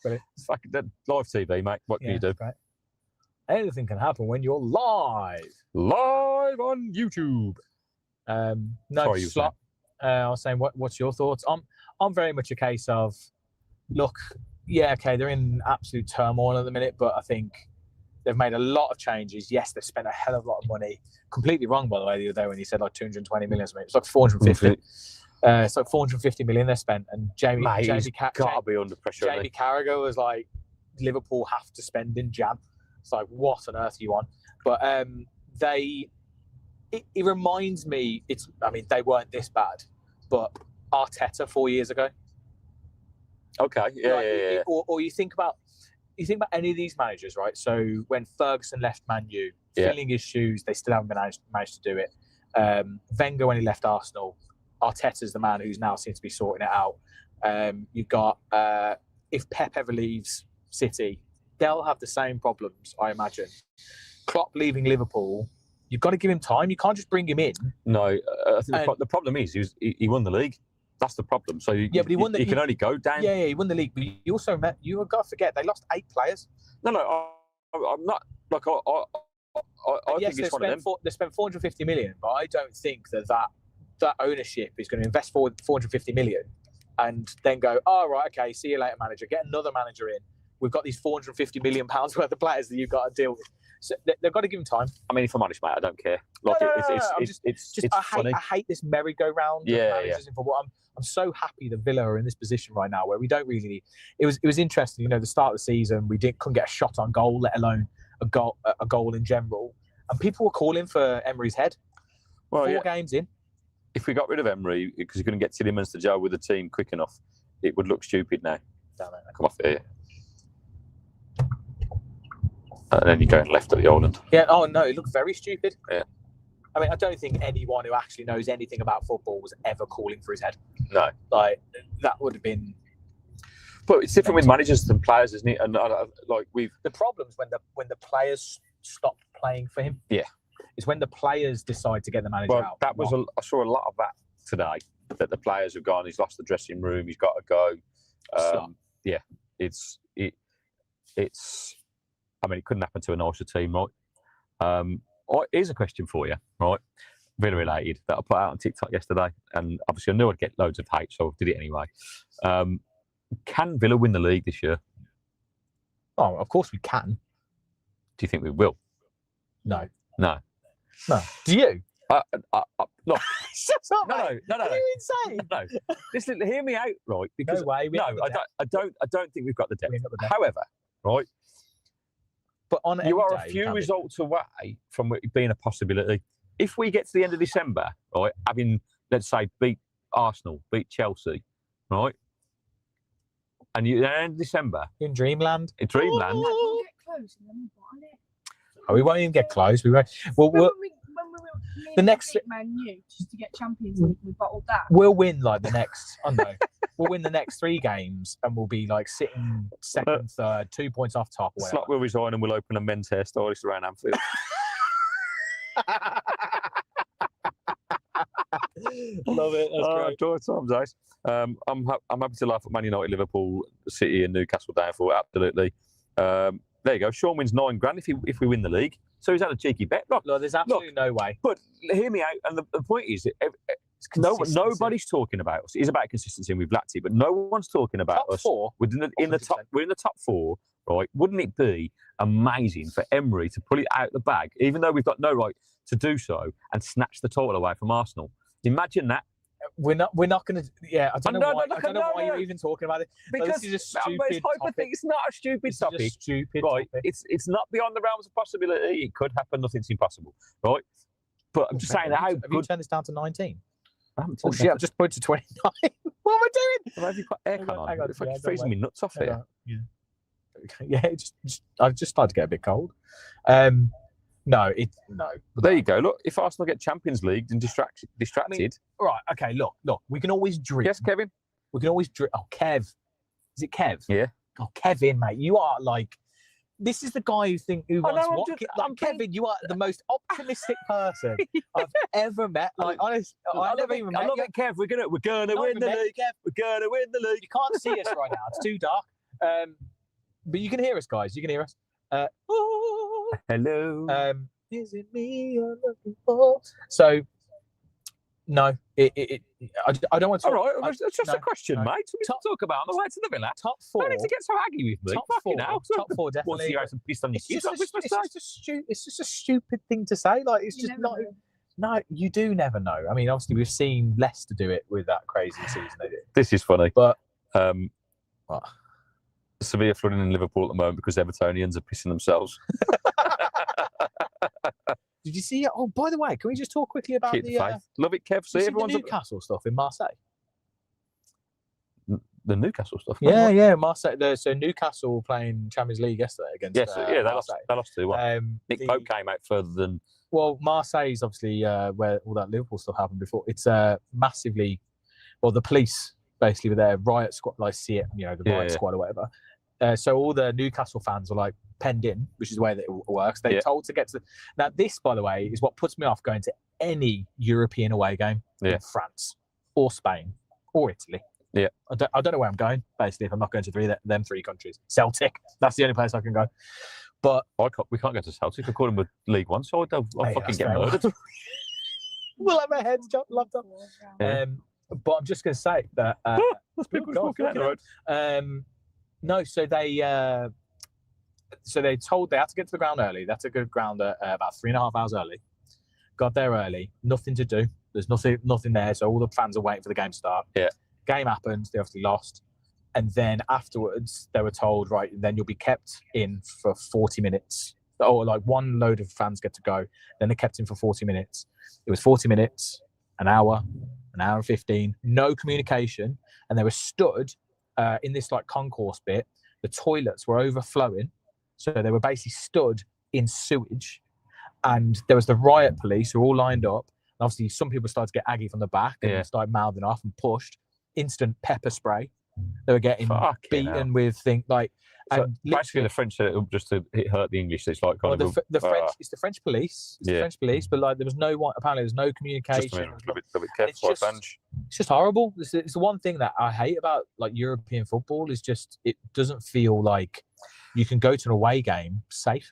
S2: Brilliant.
S1: It's fucking live TV, mate. What can you do?
S2: Right. Anything can happen when you're live.
S1: Live on YouTube.
S2: No,
S1: Sorry,
S2: Slot. I was saying, what's your thoughts? I'm very much a case of, look, yeah, okay, they're in absolute turmoil at the minute, but I think they've made a lot of changes. Yes, they've spent a hell of a lot of money. Completely wrong, by the way, the other day when you said like 220 million. It's like 450. It's like 450 million they spent, and Jamie
S1: got to be under pressure.
S2: Jamie Carragher was like, Liverpool have to spend in jam. It's like, what on earth do you want? But it reminds me. They weren't this bad, but Arteta 4 years ago.
S1: Okay, yeah.
S2: Or you think about any of these managers, right? So when Ferguson left Man U, filling his shoes, they still haven't managed to do it. Wenger, when he left Arsenal, Arteta's the man who's now seems to be sorting it out. You've got if Pep ever leaves City, they'll have the same problems, I imagine. Klopp leaving Liverpool, you've got to give him time. You can't just bring him in.
S1: No, I think the problem is he won the league. That's the problem. So
S2: but he won.
S1: He can only go down.
S2: Yeah, he won the league. But you also you've got to forget they lost 8 players.
S1: No, I'm not like I
S2: yes,
S1: think it's one of them.
S2: They spent 450 million, but I don't think that ownership is going to invest 450 million and then go, oh, right, okay, see you later, manager. Get another manager in. We've got these 450 million pounds worth of players that you've got to deal with. So they've got to give him time.
S1: I mean, if I'm honest, mate, I don't care. Like, it's funny.
S2: I hate this merry-go-round of managers in football. I'm so happy that Villa are in this position right now where we don't really need. It was interesting, the start of the season, we couldn't get a shot on goal, let alone a goal in general. And people were calling for Emery's head. Well, 4 games in.
S1: If we got rid of Emery because he couldn't get Tielemans to gel with the team quick enough, it would look stupid now.
S2: Damn it.
S1: Come off here. And then you're going left at the old end.
S2: Yeah, oh no, it looked very stupid.
S1: Yeah.
S2: I mean, I don't think anyone who actually knows anything about football was ever calling for his head.
S1: No.
S2: Like, that would have been...
S1: But it's different with managers than players, isn't it? And
S2: the problem's when the players stop playing for him.
S1: Yeah.
S2: It's when the players decide to get the manager out.
S1: I saw a lot of that today, that the players have gone, he's lost the dressing room, he's got to go. Yeah, it's I mean, it couldn't happen to a nicer team, right? Here's a question for you, right? Villa related, that I put out on TikTok yesterday, and obviously I knew I'd get loads of hate, so I did it anyway. Can Villa win the league this year?
S2: Oh, of course we can.
S1: Do you think we will?
S2: No. Do you?
S1: Look.
S2: Shut up,
S1: no.
S2: Are you insane?
S1: No. Listen, hear me out, right? Because
S2: no way.
S1: I don't think we've got the depth. However, right.
S2: But on
S1: you are a few results away from it being a possibility. If we get to the end of December, right, having, let's say, beat Arsenal, beat Chelsea, right, and you at the end of December
S2: in Dreamland,
S1: we get
S4: close and then we
S2: oh, we won't even get close. We won't. Well, the next
S4: Man U just to get Champions League, we bottled that.
S2: We'll win like the next. I don't know. We'll win the next 3 games and we'll be like sitting second, third, 2 points off top.
S1: Slot will resign and we'll open a men's hairstylist around Anfield.
S2: Love it. That's great.
S1: Times, guys. I'm happy to laugh at Man United, Liverpool, City, and Newcastle down for absolutely. There you go. Sean wins $9,000 if we win the league. So he's had a cheeky bet. Look,
S2: there's absolutely no way.
S1: But hear me out. And the point is, nobody's talking about us. It's about consistency, and we've lacked it. But no one's talking about us. We're in the top 4, right? Wouldn't it be amazing for Emery to pull it out of the bag, even though we've got no right to do so, and snatch the title away from Arsenal? Imagine that.
S2: We're not going to. Yeah, I don't know why you're even talking about it.
S1: Because
S2: this is a stupid topic.
S1: It's not a stupid topic.
S2: It's a stupid
S1: right?
S2: Topic.
S1: It's not beyond the realms of possibility. It could happen. Nothing's impossible, right? But I'm just saying,
S2: have you turned this down to 19?
S1: Oh shit!
S2: I've just put it to 29. What am I doing?
S1: Well, have you got aircon on? It's like freezing me nuts off here.
S2: Yeah, I've just started to get a bit cold. No.
S1: But there you go. Look, if Arsenal get Champions League and distracted. I mean,
S2: right. Okay. Look. We can always dream.
S1: Yes, Kevin.
S2: We can always dream. Oh, Kev. Is it Kev?
S1: Yeah.
S2: Oh, Kevin, mate. You are like. This is the guy who wants Kevin, you are the most optimistic person I've ever met. Like, honest, I never even met you.
S1: Kev. We're gonna win the league. We're gonna win the league.
S2: You can't see us right now. It's too dark. But you can hear us, guys. You can hear us.
S1: Hello.
S2: Is it me you're looking for? So, no, I don't want to.
S1: All right, it's just a question, mate. We can talk about on the way to the Villa.
S2: Top 4.
S1: Don't need to get so aggy with me.
S2: Top 4, definitely.
S1: Once you guys have pissed on your kids on Christmas Day.
S2: It's just a stupid thing to say. Like, it's just not. No, you do never know. I mean, obviously, we've seen Leicester do it with that crazy season they did.
S1: This is funny,
S2: but
S1: what? Severe flooding in Liverpool at the moment because Evertonians are pissing themselves.
S2: Did you see it? Oh, by the way, can we just talk quickly about
S1: the love it, Kev. See,
S2: everyone's Newcastle stuff in Marseille.
S1: the Newcastle stuff.
S2: Yeah. Marseille. So Newcastle were playing Champions League yesterday against.
S1: Yes, they
S2: Marseille.
S1: lost 2-1. Nick Pope came out further than.
S2: Well, Marseille's obviously where all that Liverpool stuff happened before. It's massively. Well, the police basically were there, riot squad, like see it, the riot squad or whatever. So all the Newcastle fans were like penned in, which is the way that it works. They're told to get to. Now, this, by the way, is what puts me off going to any European away game in France or Spain or Italy.
S1: Yeah,
S2: I don't know where I'm going. Basically, if I'm not going to them three countries, Celtic. That's the only place I can go. But
S1: we can't go to Celtic. I call them with League One, so I'll fucking get murdered.
S2: We'll have our heads locked up. But I'm just going to say that.
S1: There's people walking down the road.
S2: No, so they told they had to get to the ground early. They had to go to the ground about 3.5 hours early. Got there early. Nothing to do. There's nothing there. So all the fans are waiting for the game to start.
S1: Yeah.
S2: Game happened. They obviously lost. And then afterwards, they were told, right, then you'll be kept in for 40 minutes. Or like one load of fans get to go. Then they're kept in for 40 minutes. It was 40 minutes, an hour and 15, no communication. And they were stood in this like concourse bit. The toilets were overflowing. So they were basically stood in sewage. And there was the riot police who were all lined up. And obviously, some people started to get aggy from the back and started mouthing off and pushed. Instant pepper spray. They were getting beaten with things like.
S1: So basically, the French said it just to hurt the English. It's like kind of
S2: the French. It's the French police. It's the French police, but like there was no one. Apparently, there's no communication.
S1: Just a bit careful,
S2: it's just horrible. It's the one thing that I hate about like European football is just it doesn't feel like you can go to an away game safe.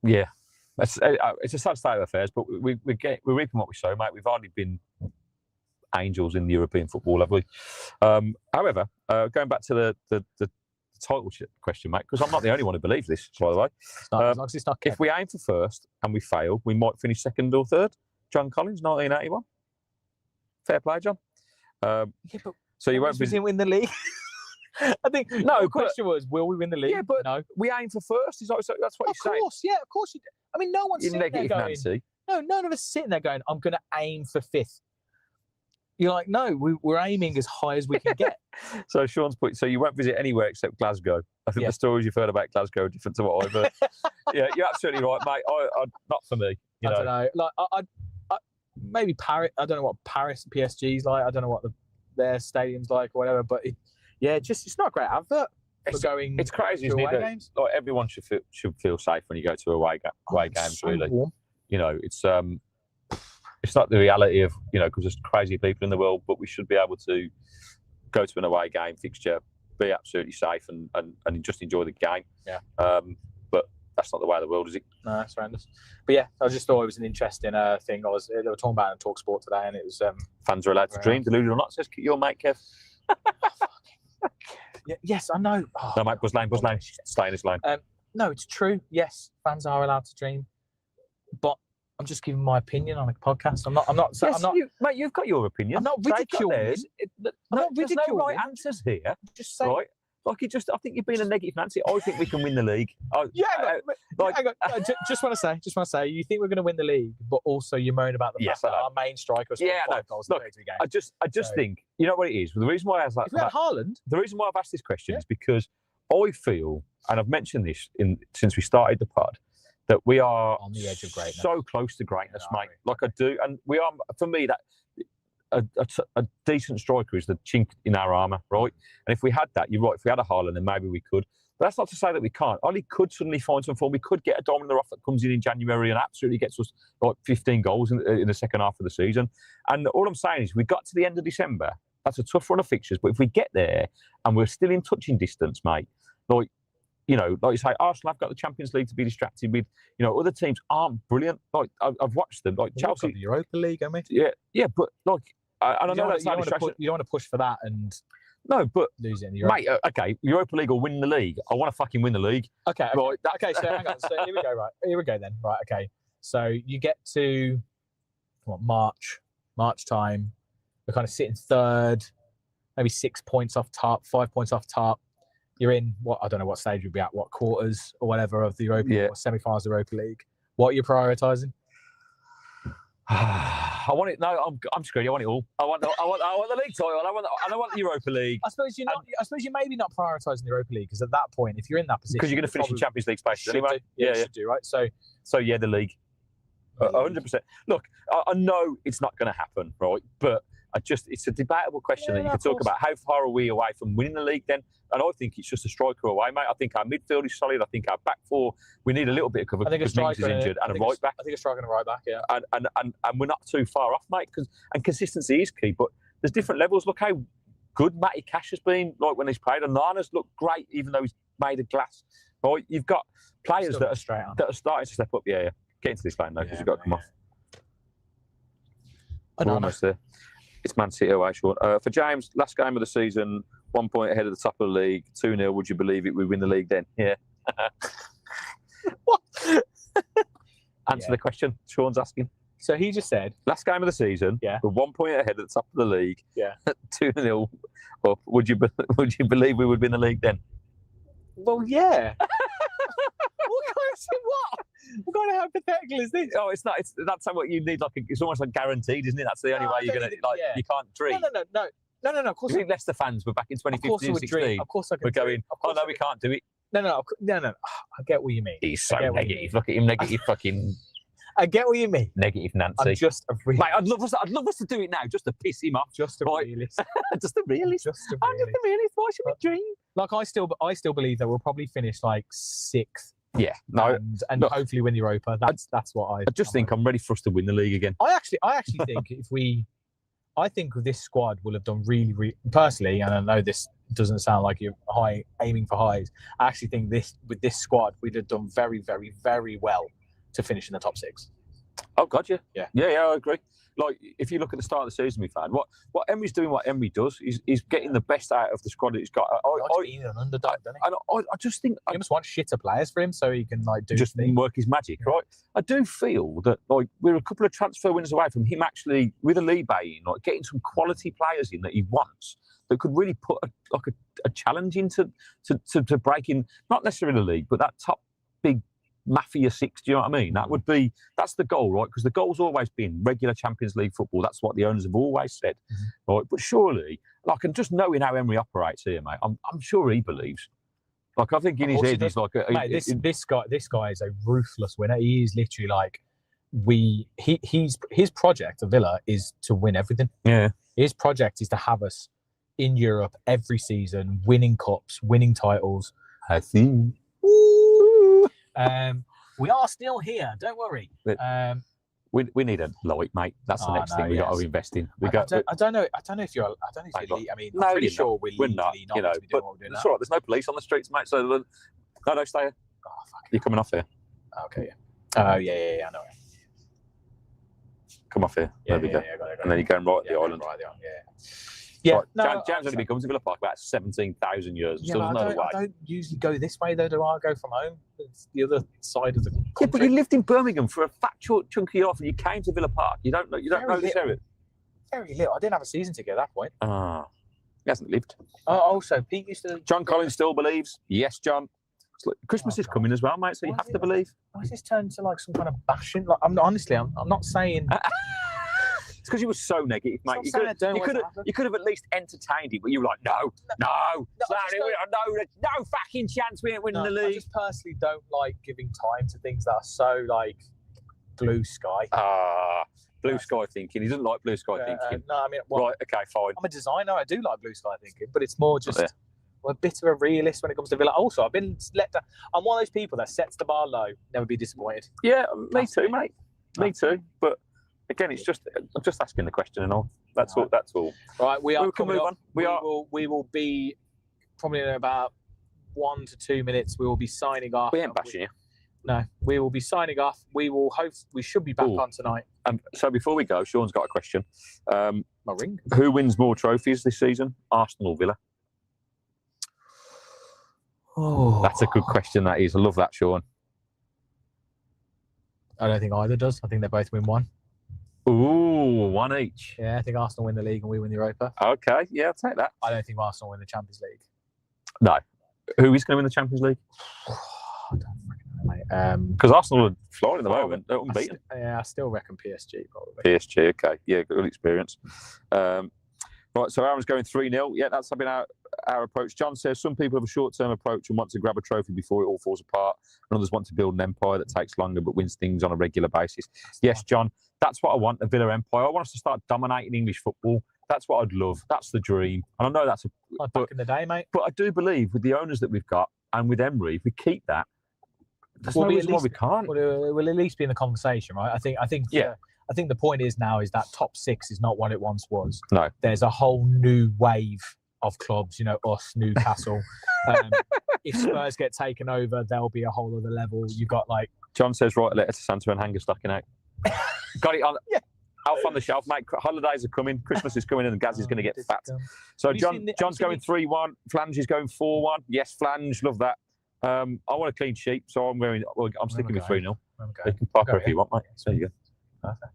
S1: Yeah, it's a sad state of affairs, but we're reaping what we sow, mate. We've hardly been angels in European football, have we? However, going back to the title question, mate, because I'm not the only one who believes this, by the way.
S2: It's not
S1: if we aim for first and we fail, we might finish second or third. John Collins, 1981. Fair play, John. So you won't
S2: win the league. I think the question was, will we win the league?
S1: Yeah, but
S2: no.
S1: We aim for first. So that's what you're saying.
S2: Of course you do. I mean, no one's sitting there going,
S1: Nancy.
S2: No, none of us sitting there going, I'm going to aim for fifth. You're like, no, we're aiming as high as we can get.
S1: So Sean's point, so you won't visit anywhere except Glasgow. I think the stories you've heard about Glasgow are different to what I've heard. Yeah, you're absolutely right, mate. I not for me.
S2: I don't know. Like, I maybe Paris. I don't know what Paris PSG's like. I don't know what their stadium's like or whatever. But it's not a great advert for going.
S1: It's crazy, isn't it?
S2: Games.
S1: Like everyone should feel safe when you go to away games. So really,
S2: warm.
S1: It's not the reality of, because there's crazy people in the world, but we should be able to go to an away game fixture, be absolutely safe and just enjoy the game.
S2: Yeah.
S1: But that's not the way of the world, is it?
S2: No, it's horrendous. But yeah, I just thought it was an interesting thing. They were talking about it on TalkSport today, and it was...
S1: fans are allowed to dream, delusional or not, says your mate, Kev.
S2: Yes, I know.
S1: Oh, no, mate, Buzz Lane. Stay in his lane.
S2: No, it's true. Yes, fans are allowed to dream. But I'm just giving my opinion on a podcast. I'm not.
S1: Mate, you've got your opinion.
S2: I'm not ridiculing.
S1: There's no right answers here.
S2: Just saying.
S1: Right? Like I think you've been a negative Nancy. I think we can win the league.
S2: Just want to say, you think we're going to win the league, but also you moan about the fact that our main striker scored 5 goals in 32 games.
S1: I just think, you know what it is? The reason why I was like,
S2: if we had Haaland,
S1: the reason why I've asked this question is because I feel, and I've mentioned this since we started the pod, that we are
S2: on the edge of greatness.
S1: So close to greatness, mate. Like I do, and we are. For me, that a decent striker is the chink in our armour, right? And if we had that, you're right. If we had a Haaland, then maybe we could. But that's not to say that we can't. Ollie could suddenly find some form. We could get a diamond in the rough that comes in January and absolutely gets us like 15 goals in the second half of the season. And all I'm saying is, we got to the end of December. That's a tough run of fixtures. But if we get there and we're still in touching distance, mate, like you say, Arsenal have got the Champions League to be distracted with. Other teams aren't brilliant. Like I've watched them. Like Chelsea,
S2: the Europa League, I mean.
S1: Yeah, but like, I know that's not distraction.
S2: You don't want to push for that and
S1: no, but
S2: lose it in the Europa.
S1: Mate, okay, Europa League or win the league. I want to fucking win the league.
S2: Okay.
S1: Right,
S2: So hang on. So here we go. Right, here we go then. Right, okay. So you get to March time. We're kind of sitting third, maybe 6 points off top, 5 points off top. You're in I don't know what stage you'd be at, quarters or whatever of the Europa League or semi-finals of the Europa League. What are you prioritising?
S1: I want it. No, I'm screwed. I want it all. I want the league title. I want the Europa League.
S2: I suppose you're not. I suppose you're maybe not prioritising the Europa League because at that point, if you're in that position,
S1: Because you're going to finish in Champions League spaces anyway.
S2: Yeah, should do right.
S1: So yeah, the league. 100%. Look, I know it's not going to happen, right? But it's a debatable question that you can talk about. How far are we away from winning the league then? And I think it's just a striker away, mate. I think our midfield is solid. I think our back four, we need a little bit of cover because Mings is injured and a right back.
S2: I think a striker and a right back, yeah.
S1: And we're not too far off, mate. And consistency is key. But there's different levels. Look how good Matty Cash has been, like when he's played. And Nana's looked great, even though he's made of glass. Right? You've got players that are starting to step up. Yeah. Get into this lane though, because you've got to come off. We're almost there. It's Man City away, Sean. For James, last game of the season, 1 point ahead of the top of the league, 2-0. Would you believe it? We win the league then? Yeah.
S2: What?
S1: Answer the question Sean's asking.
S2: So he just said,
S1: last game of the season, we're 1 point ahead at the top of the league.
S2: Yeah.
S1: 2-0 up. Would you believe we would win the league then?
S2: Well, yeah. What kind of hypothetical is this?
S1: Oh, it's not. That's what you need. It's almost like guaranteed, isn't it? That's the only way you're gonna you can't dream.
S2: No. Of course,
S1: you think Leicester fans were back in 2015, 16.
S2: Of course, I can.
S1: We're going. Oh no, we can't do it.
S2: No. I get what you mean.
S1: He's so negative. Look at him, negative fucking.
S2: I get what you mean.
S1: Negative Nancy.
S2: I'm just a realist.
S1: Mate, I'd love us to do it now, just to piss him off.
S2: Just a realist.
S1: Just a realist. I'm just a realist. Why should we dream?
S2: Like I still believe that we'll probably finish like 6th.
S1: Yeah, no,
S2: and look, hopefully win the Europa. That's what I
S1: just think. I'm ready for us to win the league again.
S2: I actually think I think this squad will have done really personally, and I know this doesn't sound like you're aiming for highs. I actually think with this squad we'd have done very, very, very well to finish in the top 6.
S1: Oh God,
S2: yeah,
S1: I agree. Like if you look at the start of the season we've had, what Emery's doing, what Emery does, he's getting the best out of the squad that he's got.
S2: He's an underdog, doesn't he?
S1: I just think
S2: you must want shitter players for him so he can
S1: just work his magic, right? I do feel that we're a couple of transfer winners away from him actually with a league in, getting some quality players in that he wants that could really put a challenge into to breaking not necessarily the league, but that top big Mafia 6, do you know what I mean? That's the goal, right? Because the goal's always been regular Champions League football. That's what the owners have always said, right? But surely, and just knowing how Emery operates here, mate, I'm sure he believes. I think in his head, he's like,
S2: this guy is a ruthless winner. He is literally his project of Villa is to win everything.
S1: Yeah,
S2: his project is to have us in Europe every season, winning cups, winning titles.
S1: I think.
S2: We are still here. Don't worry.
S1: We need a light, mate. That's the next thing we got to invest in.
S2: I don't know if you're. I don't know if you're. I mean, I'm pretty sure we're not.
S1: But it's all right. There's no police on the streets, mate. So no, stay here.
S2: Oh, fuck.
S1: You're coming off here.
S2: Okay. Yeah. Oh yeah. I know.
S1: Come off here.
S2: Yeah,
S1: there we go.
S2: Got it.
S1: And then you're going right at the island.
S2: Right, yeah.
S1: Right. James only comes to Villa Park about 17,000 years.
S2: Yeah,
S1: so
S2: but
S1: there's no way.
S2: I don't usually go this way though. Do I go from home? It's the other side of the country.
S1: Yeah, but you lived in Birmingham for a fat chunk of your life, and you came to Villa Park. You don't know this area.
S2: Very little. I didn't have a season ticket at that point.
S1: He hasn't lived.
S2: Also, Pete used to.
S1: John Collins still believes. Yes, John. Christmas is coming as well, mate. So you have to believe.
S2: Why has this turned to some kind of bashing? I'm not saying.
S1: It's because you were so negative, mate. You could have at least entertained it, but you were like, no, fucking chance we ain't winning the league.
S2: I just personally don't like giving time to things that are so blue sky.
S1: Blue sky thinking. He doesn't like blue sky thinking.
S2: No, I mean,
S1: right, okay, fine.
S2: I'm a designer. I do like blue sky thinking, but it's more just a bit of a realist when it comes to Villa. Also, I've been let down. I'm one of those people that sets the bar low, never be disappointed.
S1: Yeah, me too, mate. Me too, but. Again, I'm just asking the question and all. That's all.
S2: Right, we can
S1: move on.
S2: We will be probably in about 1 to 2 minutes. We will be signing off.
S1: We ain't bashing you.
S2: No, we will be signing off. We should be back on tonight.
S1: So before we go, Sean's got a question.
S2: My ring.
S1: Who wins more trophies this season, Arsenal or Villa?
S2: Oh,
S1: that's a good question. That is. I love that, Sean.
S2: I don't think either does. I think they both win one.
S1: Ooh, one each.
S2: Yeah, I think Arsenal win the league and we win the Europa.
S1: Okay, yeah, I'll take that.
S2: I don't think Arsenal win the Champions League.
S1: No. Who is going to win the Champions League?
S2: I don't freaking know, mate.
S1: Because Arsenal are flying at the moment. They're unbeaten.
S2: I still reckon PSG probably.
S1: PSG, okay. Yeah, good experience. Right, so Aaron's going 3-0. Yeah, that's been our approach. John says some people have a short-term approach and want to grab a trophy before it all falls apart, and others want to build an empire that takes longer but wins things on a regular basis. Yes, John, that's what I want, a Villa empire. I want us to start dominating English football. That's what I'd love. That's the dream. And I know that's
S2: back in the day, mate.
S1: But I do believe with the owners that we've got and with Emery, if we keep that, there's no reason why we can't.
S2: We'll at least be in the conversation, right? I think the point is now is that top 6 is not what it once was.
S1: No.
S2: There's a whole new wave of clubs, us, Newcastle. If Spurs get taken over, there'll be a whole other level. You've got like...
S1: John says, write a letter to Sancho and hang a stocking out. Got it on. Yeah. Out on the shelf, mate. Holidays are coming. Christmas is coming and Gaz is going to get fat. So John's going 3-1. Flange is going 4-1. Yes, Flange. Love that. I want a clean sheet, so I'm sticking with 3-0. You can park her if you want, mate. There you go.
S2: Perfect.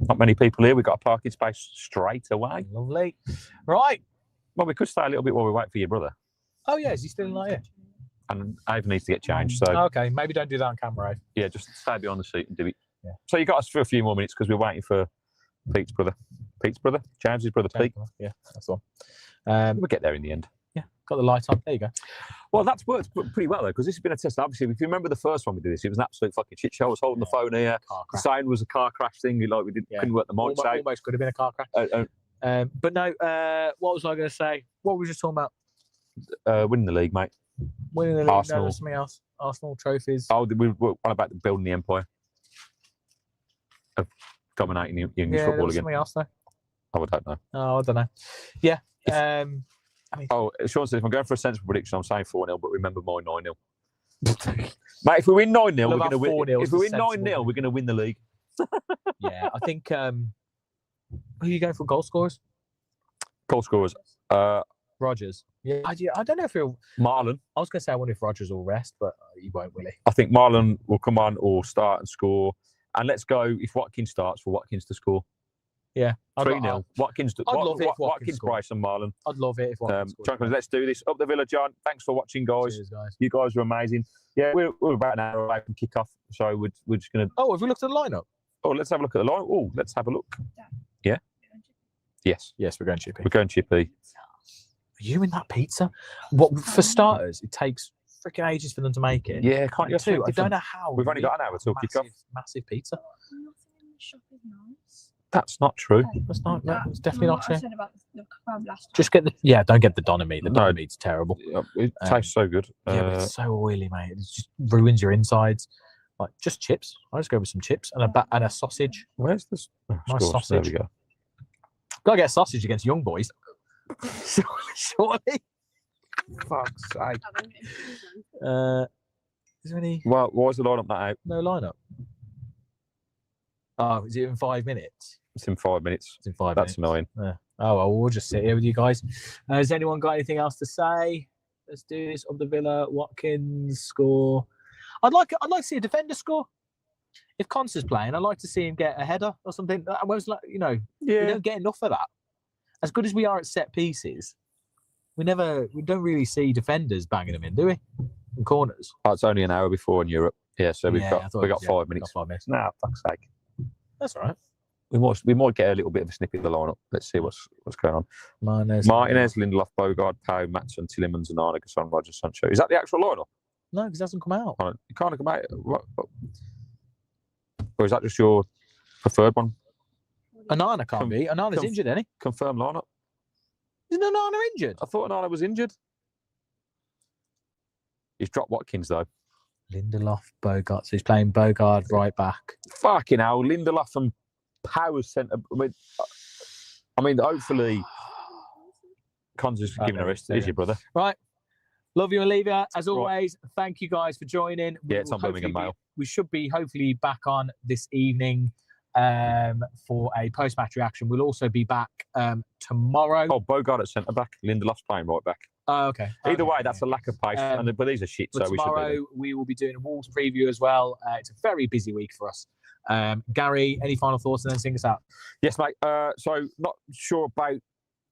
S1: Not many people here. We've got a parking space straight away.
S2: Lovely. Right.
S1: Well, we could stay a little bit while we wait for your brother.
S2: Oh, yeah. Is he still in here?
S1: And Ava needs to get changed. So
S2: okay, maybe don't do that on camera, Ava.
S1: Yeah, just stay behind the seat and do it.
S2: Yeah.
S1: So you got us for a few more minutes because we're waiting for Pete's brother. James's brother, Pete.
S2: Yeah, that's all.
S1: We'll get there in the end.
S2: Yeah, got the light on. There you go.
S1: Well, that's worked pretty well, though, because this has been a test. Obviously, if you remember the first one we did this, it was an absolute fucking shit show. I was holding the phone here. The sign was a car crash thing. Couldn't work the mic.
S2: Almost could have been a car crash. But no, what was I going to say? What were we just talking about?
S1: Winning the league, mate.
S2: Winning the league.
S1: Arsenal.
S2: No, something else. Arsenal trophies.
S1: Oh, we were on about building the empire of dominating English football again.
S2: Something else, though.
S1: Oh, I don't know.
S2: Oh, I don't know. Yeah.
S1: Sean says, if I'm going for a sensible prediction, I'm saying 4-0, but remember my 9-0. Mate, if we win 9-0, we're going to win. If we win 9-0, we're going to win the league.
S2: Yeah, I think. Who are you going for goal scorers?
S1: Goal scorers.
S2: Rodgers. Yeah, I don't know if he'll.
S1: Malen.
S2: I was going to say I wonder if Rodgers will rest, but he won't, will he?
S1: I think Malen will come on or start and score. And let's go, if Watkins starts, for Watkins to score.
S2: Yeah.
S1: 3-0. Watkins,
S2: love it if
S1: Watkins Bryce and Malen.
S2: I'd love it if Watkins
S1: scored. Let's do this. Up the Villa, John. Thanks for watching, guys.
S2: Cheers, guys.
S1: You guys are amazing. Yeah, we're about an hour away from kick-off, so we're just going to...
S2: Oh, have we looked at the lineup?
S1: Oh, let's have a look at the lineup. Oh, let's have a look. Yeah? Yes.
S2: Yes, we're going Chippy.
S1: We're going Chippy.
S2: Are you in that pizza? What, for starters, it takes freaking ages for them to make it.
S1: Yeah, can't you
S2: too? I don't know how.
S1: We've only got an hour till kick-off.
S2: Massive pizza.
S4: Nothing in the shop is nice.
S1: That's not true.
S2: That's not. That's definitely not true.
S4: I said about the kebab last time.
S2: Just get the. Don't get the doner meat. The doner meat's terrible.
S1: It tastes so good.
S2: Yeah, but it's so oily, mate. It just ruins your insides. Like just chips. I just go with some chips and a sausage.
S1: Where's this?
S2: Nice sausage.
S1: There we go.
S2: Gotta get a sausage against Young Boys. Surely.
S1: Fuck's sake.
S2: Is there any?
S1: Well, why is the lineup not out?
S2: No lineup. Oh, is it in 5 minutes?
S1: It's in 5 minutes.
S2: It's in 5
S1: minutes. That's annoying.
S2: Oh, well, we'll just sit here with you guys. Has anyone got anything else to say? Let's do this. Up the Villa, Watkins score. I'd like to see a defender score. If Concer's playing, I'd like to see him get a header or something. We don't get enough of that. As good as we are at set pieces, we don't really see defenders banging them in, do we? In corners.
S1: Oh, it's only an hour before in Europe. Yeah, so we've got 5 minutes.
S2: Got 5 minutes.
S1: Nah, fuck's sake.
S2: That's all right.
S1: We might get a little bit of a snippet of the lineup. Let's see what's going on.
S2: Martinez,
S1: Lindelof, Bogard, Pau, Matson, Tielemans, and Arne, Guessand, Rodgers, Sancho. Is that the actual lineup?
S2: No, because it hasn't come out.
S1: It can't come out. Or is that just your preferred one?
S2: Anana can't be. Anana's injured, isn't he?
S1: Confirmed lineup.
S2: Isn't Anana injured?
S1: I thought Anana was injured. He's dropped Watkins, though.
S2: Lindelof, Bogard. So he's playing Bogard right back.
S1: Fucking hell. Lindelof and Power centre. I mean, hopefully, Cons is giving a rest. Is your brother?
S2: Right. Love you and leave you. As always, thank you guys for joining.
S1: Yeah, it's on Birmingham Mail.
S2: We should be hopefully back on this evening for a post-match reaction. We'll also be back tomorrow.
S1: Oh, Bogard at centre-back. Lindelof's playing right back.
S2: Oh, okay.
S1: Either way, that's a lack of pace. But these are shit, so we should
S2: tomorrow, we will be doing a Wolves preview as well. It's a very busy week for us. Gary, any final thoughts and then sing us out?
S1: Yes, mate. So not sure about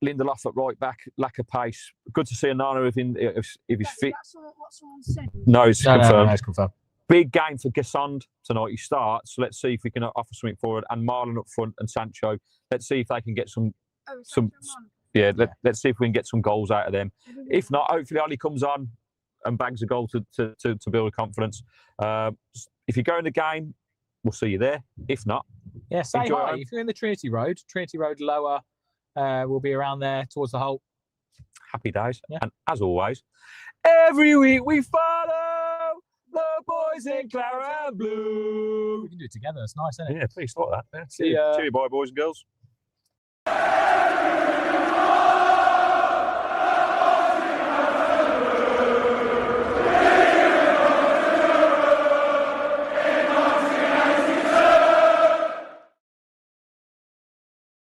S1: Lindelof at right back, lack of pace. Good to see Onana if he's fit.
S4: That's what someone said.
S1: No, it's confirmed.
S2: No, it's confirmed.
S1: Big game for Guessand tonight. He starts, so let's see if we can offer something forward. And Malen up front and Sancho. Let's see if they can get some. Let's see if we can get some goals out of them. If not, hopefully Ollie comes on and bags a goal to build confidence. If you go in the game, we'll see you there. If not,
S2: yeah, say
S1: enjoy
S2: hi.
S1: it.
S2: If you're in the Trinity Road lower, we'll be around there towards the Holt.
S1: Happy days.
S2: Yeah.
S1: And as always, every week we follow the boys in claret and blue.
S2: We can do it together. It's nice, isn't it?
S1: Yeah, please start that.
S2: See ya.
S1: Cheery bye, boys and girls.